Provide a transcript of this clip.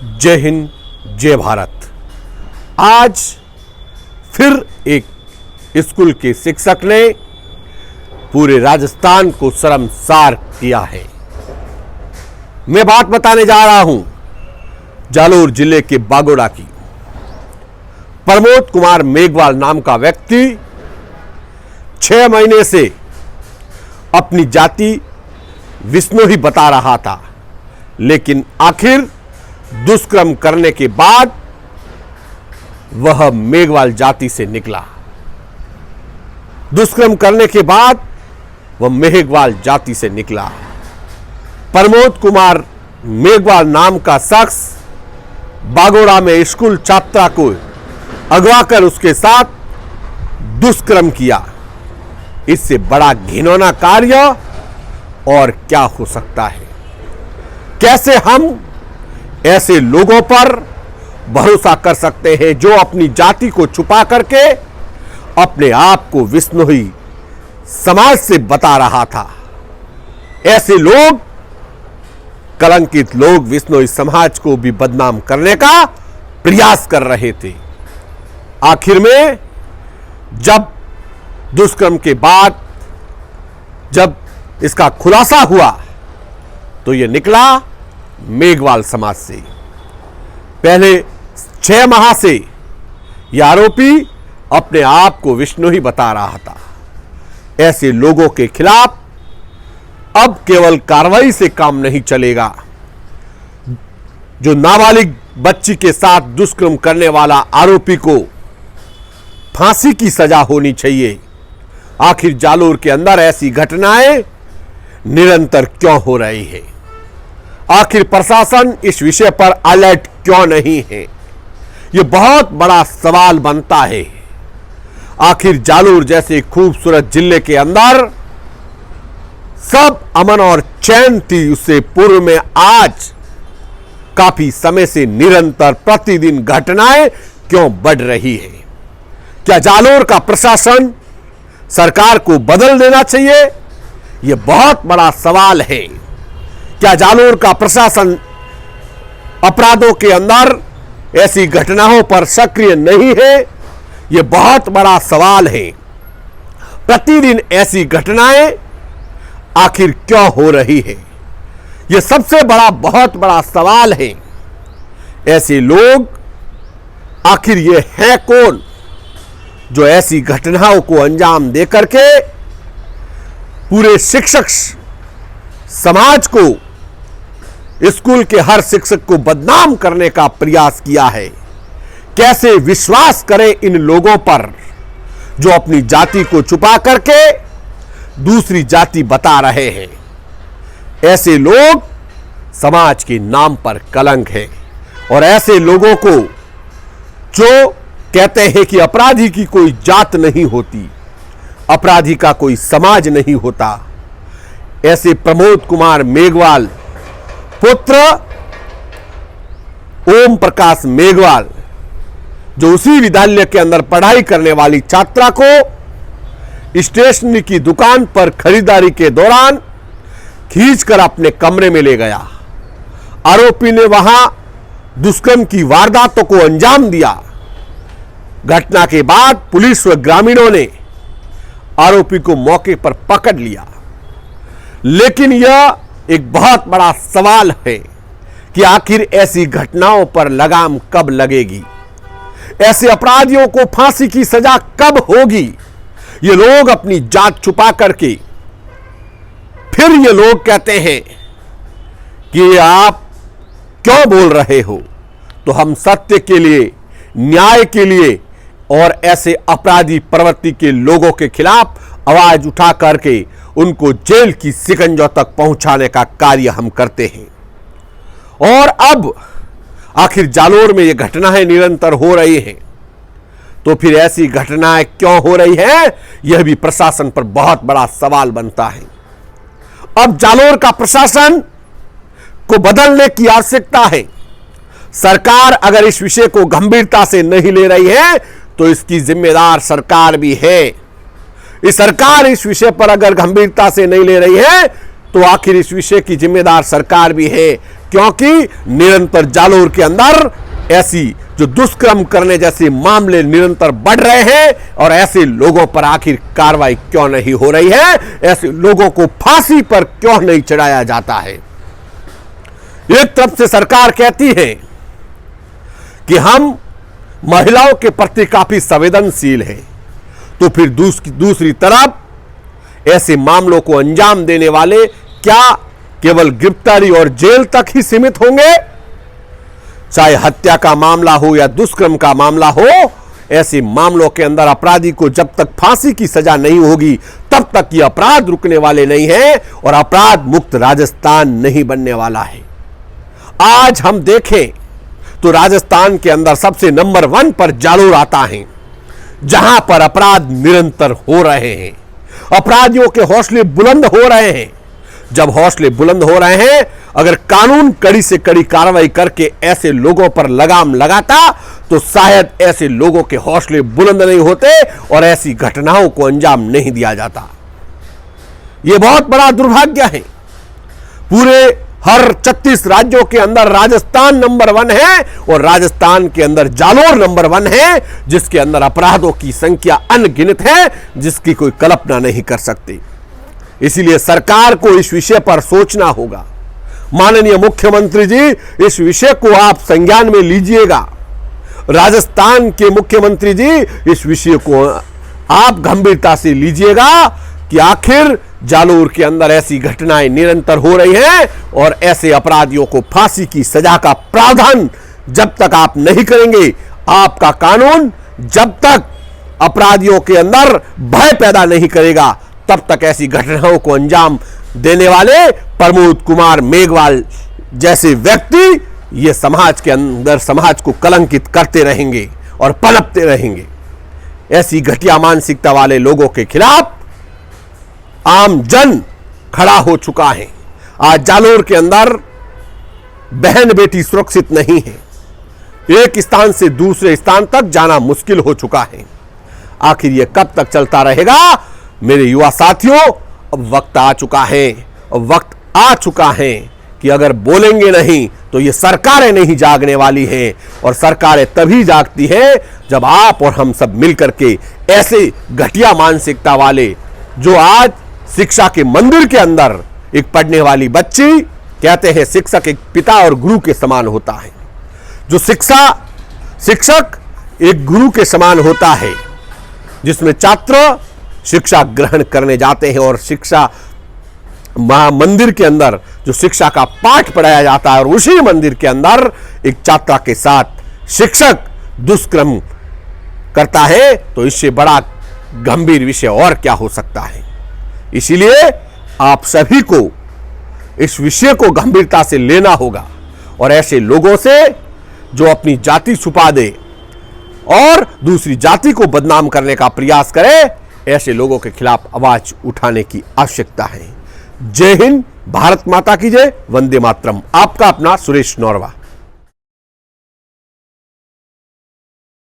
जय हिंद, जय भारत। आज फिर एक स्कूल के शिक्षक ने पूरे राजस्थान को शर्मसार किया है। मैं बात बताने जा रहा हूं जालोर जिले के बागोड़ा की। प्रमोद कुमार मेघवाल नाम का व्यक्ति 6 महीने से अपनी जाति विष्णोई बता रहा था, लेकिन आखिर दुष्कर्म करने के बाद वह मेघवाल जाति से निकला। दुष्कर्म करने के बाद वह मेघवाल जाति से निकला। प्रमोद कुमार मेघवाल नाम का शख्स बागोड़ा में स्कूल छात्रा को अगवा कर उसके साथ दुष्कर्म किया। इससे बड़ा घिनौना कार्य और क्या हो सकता है? कैसे हम ऐसे लोगों पर भरोसा कर सकते हैं जो अपनी जाति को छुपा करके अपने आप को विष्णोई समाज से बता रहा था। ऐसे लोग, कलंकित लोग, विष्णोई समाज को भी बदनाम करने का प्रयास कर रहे थे। आखिर में जब दुष्कर्म के बाद जब इसका खुलासा हुआ तो यह निकला मेघवाल समाज से। पहले 6 माह से यह आरोपी अपने आप को विष्णोई बता रहा था। ऐसे लोगों के खिलाफ अब केवल कार्रवाई से काम नहीं चलेगा। जो नाबालिग बच्ची के साथ दुष्कर्म करने वाला आरोपी को फांसी की सजा होनी चाहिए। आखिर जालोर के अंदर ऐसी घटनाएं निरंतर क्यों हो रही है? आखिर प्रशासन इस विषय पर अलर्ट क्यों नहीं है? यह बहुत बड़ा सवाल बनता है। आखिर जालोर जैसे खूबसूरत जिले के अंदर सब अमन और चैन थी, उससे पूर्व में आज काफी समय से निरंतर प्रतिदिन घटनाएं क्यों बढ़ रही है? क्या जालोर का प्रशासन सरकार को बदल देना चाहिए? यह बहुत बड़ा सवाल है। क्या जालोर का प्रशासन अपराधों के अंदर ऐसी घटनाओं पर सक्रिय नहीं है? यह बहुत बड़ा सवाल है। प्रतिदिन ऐसी घटनाएं आखिर क्यों हो रही है? यह सबसे बड़ा बहुत बड़ा सवाल है। ऐसे लोग आखिर ये हैं कौन जो ऐसी घटनाओं को अंजाम दे करके पूरे शिक्षक समाज को, स्कूल के हर शिक्षक को बदनाम करने का प्रयास किया है? कैसे विश्वास करें इन लोगों पर जो अपनी जाति को छुपा करके दूसरी जाति बता रहे हैं? ऐसे लोग समाज के नाम पर कलंक है। और ऐसे लोगों को जो कहते हैं कि अपराधी की कोई जात नहीं होती, अपराधी का कोई समाज नहीं होता, ऐसे प्रमोद कुमार मेघवाल पुत्र ओम प्रकाश मेघवाल, जो उसी विद्यालय के अंदर पढ़ाई करने वाली छात्रा को स्टेशनरी की दुकान पर खरीदारी के दौरान खींचकर अपने कमरे में ले गया। आरोपी ने वहां दुष्कर्म की वारदातों को अंजाम दिया। घटना के बाद पुलिस व ग्रामीणों ने आरोपी को मौके पर पकड़ लिया। लेकिन यह एक बहुत बड़ा सवाल है कि आखिर ऐसी घटनाओं पर लगाम कब लगेगी? ऐसे अपराधियों को फांसी की सजा कब होगी? ये लोग अपनी जात छुपा करके फिर ये लोग कहते हैं कि आप क्यों बोल रहे हो? तो हम सत्य के लिए, न्याय के लिए और ऐसे अपराधी प्रवृत्ति के लोगों के खिलाफ आवाज उठा करके उनको जेल की शिकंजों तक पहुंचाने का कार्य हम करते हैं। और अब आखिर जालोर में ये घटनाएं निरंतर हो रही हैं, तो फिर ऐसी घटनाएं क्यों हो रही हैं? यह भी प्रशासन पर बहुत बड़ा सवाल बनता है। अब जालोर का प्रशासन को बदलने की आवश्यकता है। सरकार अगर इस विषय को गंभीरता से नहीं ले रही है तो इसकी जिम्मेदार सरकार भी है। इस सरकार इस विषय पर अगर गंभीरता से नहीं ले रही है तो आखिर इस विषय की जिम्मेदार सरकार भी है। क्योंकि निरंतर जालोर के अंदर ऐसी जो दुष्कर्म करने जैसे मामले निरंतर बढ़ रहे हैं और ऐसे लोगों पर आखिर कार्रवाई क्यों नहीं हो रही है, ऐसे लोगों को फांसी पर क्यों नहीं चढ़ाया जाता है। एक तरफ से सरकार कहती है कि हम महिलाओं के प्रति काफी संवेदनशील हैं, तो फिर दूसरी तरफ ऐसे मामलों को अंजाम देने वाले क्या केवल गिरफ्तारी और जेल तक ही सीमित होंगे? चाहे हत्या का मामला हो या दुष्कर्म का मामला हो, ऐसे मामलों के अंदर अपराधी को जब तक फांसी की सजा नहीं होगी तब तक ये अपराध रुकने वाले नहीं हैं और अपराध मुक्त राजस्थान नहीं बनने वाला है। आज हम देखें तो राजस्थान के अंदर सबसे नंबर 1 पर जालोर आता है, जहां पर अपराध निरंतर हो रहे हैं, अपराधियों के हौसले बुलंद हो रहे हैं। जब हौसले बुलंद हो रहे हैं, अगर कानून कड़ी से कड़ी कार्रवाई करके ऐसे लोगों पर लगाम लगाता तो शायद ऐसे लोगों के हौसले बुलंद नहीं होते और ऐसी घटनाओं को अंजाम नहीं दिया जाता। यह बहुत बड़ा दुर्भाग्य है। पूरे हर 36 राज्यों के अंदर राजस्थान नंबर 1 है और राजस्थान के अंदर जालोर नंबर 1 है, जिसके अंदर अपराधों की संख्या अनगिनत है, जिसकी कोई कल्पना नहीं कर सकती। इसीलिए सरकार को इस विषय पर सोचना होगा। माननीय मुख्यमंत्री जी, इस विषय को आप संज्ञान में लीजिएगा। राजस्थान के मुख्यमंत्री जी, इस विषय को आप गंभीरता से लीजिएगा कि आखिर जालोर के अंदर ऐसी घटनाएं निरंतर हो रही हैं और ऐसे अपराधियों को फांसी की सजा का प्रावधान जब तक आप नहीं करेंगे, आपका कानून जब तक अपराधियों के अंदर भय पैदा नहीं करेगा, तब तक ऐसी घटनाओं को अंजाम देने वाले प्रमोद कुमार मेघवाल जैसे व्यक्ति ये समाज के अंदर समाज को कलंकित करते रहेंगे और पनपते रहेंगे। ऐसी घटिया मानसिकता वाले लोगों के खिलाफ आम जन खड़ा हो चुका है। आज जालोर के अंदर बहन बेटी सुरक्षित नहीं है, एक स्थान से दूसरे स्थान तक जाना मुश्किल हो चुका है। आखिर यह कब तक चलता रहेगा? मेरे युवा साथियों, अब वक्त आ चुका है, अब वक्त आ चुका है कि अगर बोलेंगे नहीं तो ये सरकारें नहीं जागने वाली हैं और सरकारें तभी जागती हैं जब आप और हम सब मिलकर के ऐसे घटिया मानसिकता वाले, जो आज शिक्षा के मंदिर के अंदर एक पढ़ने वाली बच्ची कहते हैं शिक्षक एक पिता और गुरु के समान होता है, जो शिक्षक एक गुरु के समान होता है, जिसमें छात्र शिक्षा ग्रहण करने जाते हैं और शिक्षा मंदिर के अंदर जो शिक्षा का पाठ पढ़ाया जाता है और उसी मंदिर के अंदर एक छात्रा के साथ शिक्षक दुष्कर्म करता है, तो इससे बड़ा गंभीर विषय और क्या हो सकता है। इसीलिए आप सभी को इस विषय को गंभीरता से लेना होगा और ऐसे लोगों से जो अपनी जाति छुपा दे और दूसरी जाति को बदनाम करने का प्रयास करे, ऐसे लोगों के खिलाफ आवाज उठाने की आवश्यकता है। जय हिंद, भारत माता की जय, वंदे मातरम। आपका अपना सुरेश नौरवा।